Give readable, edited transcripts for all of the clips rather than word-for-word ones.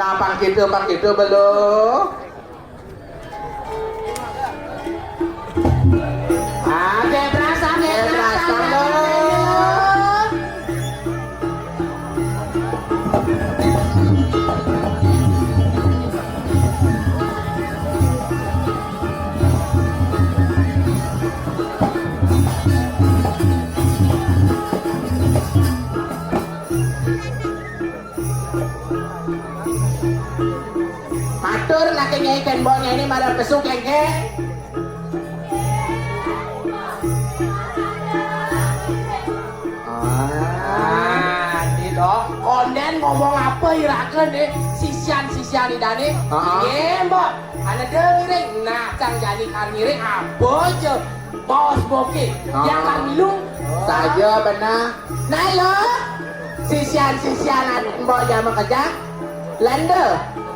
Nah pak gitu belum. Oke, berasa belum. Matur nak nyai kenboknya ini malah pesuk kengke. Konden ngomong apa irakan deh sisian idane mbok ana dengiring nah cang jadi kangiring apa aja bos boke yang kan milung Saja benar. nah lo sisian mbok jama kerja lande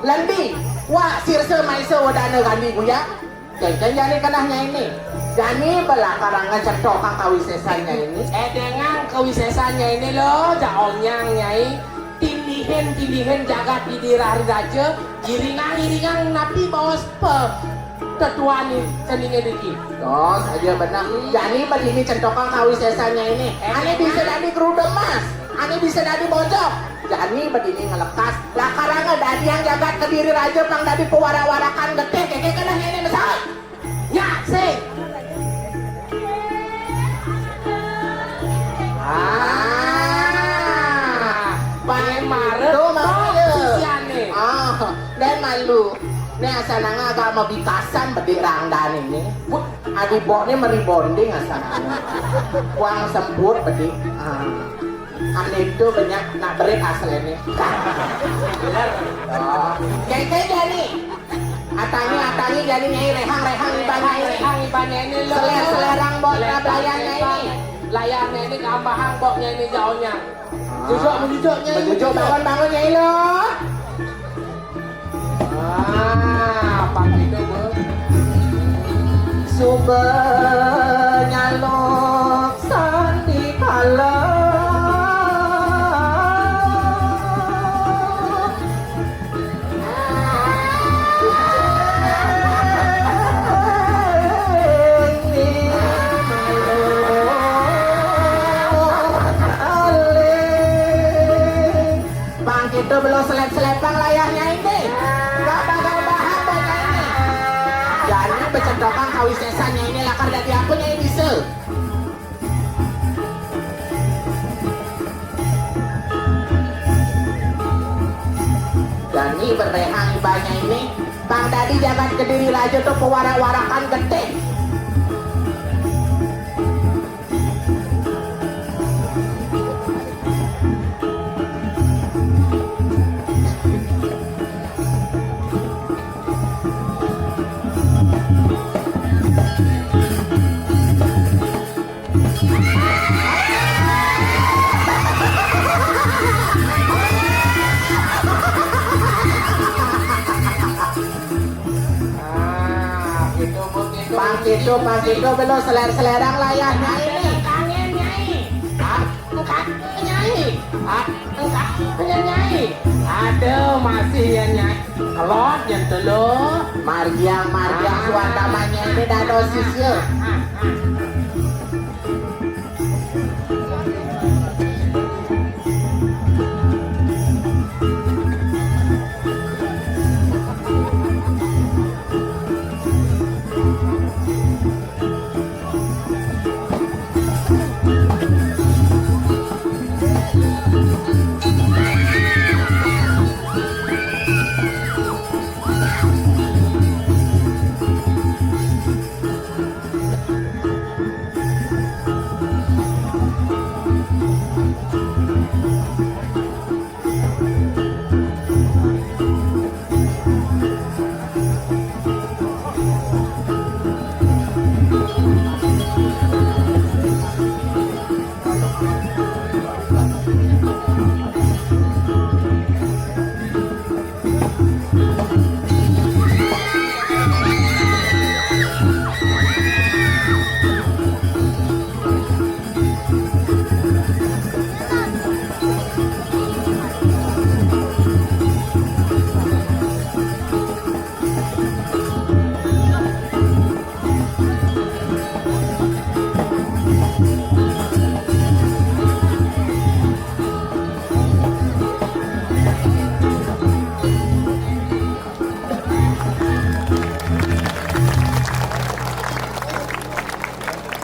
lambi wah sirse maise wadana gandi kuya Kengke jadi kenahnya ini. Jadi belakarangan cetokan kawisesannya ini. dengan kawisesannya ini lo jaonyang nyai tilihin jagat di dirah raja giringang napi bawas tetuan sendingnya dikit Oh saja benar. Jadi begini cetokan kawisesannya ini. Ane bisa dari kerudung mas. Ane bisa dari bojok. Jadi begini ngelekas. Lakarangan dari yang jagat ke diri raja pang dari pewara-warakan gede. Kengke kenahnya ini besar. ya sing Pakai marah Tuh malu. sisiane Dan malu. Ini asalnya agak mau bitasan bedik rangdan ini. Adi boknya meribonding asalnya. Uang sempur bedik. Aneh itu banyak nak berik asal ini. bener Kayak jadi. Atangi jadi nyai rehang ibanya ini lo selerang boknya belayarnya ini. layarnya ini kambahan boknya ini jauhnya menjujuknya Menjujuk bangun nyai lo. pakai itu bu Sumber nyalok sandi kala Bang itu belum selep-selepang layarnya ini. Gak bakal bahan bocah ini. Jadi bercendokan kawisesannya ini lakar dari akunya ini bisa. Jadi berrehang ibanya ini. Bang Dadi jangan ke diri raja tuh pewarak-warakan gede. Bang itu belum selerang layarnya ini. kangen nyai engkak nyai aduh masih ya nyai kelot yang telur Margiang suan namanya ini dado sisir.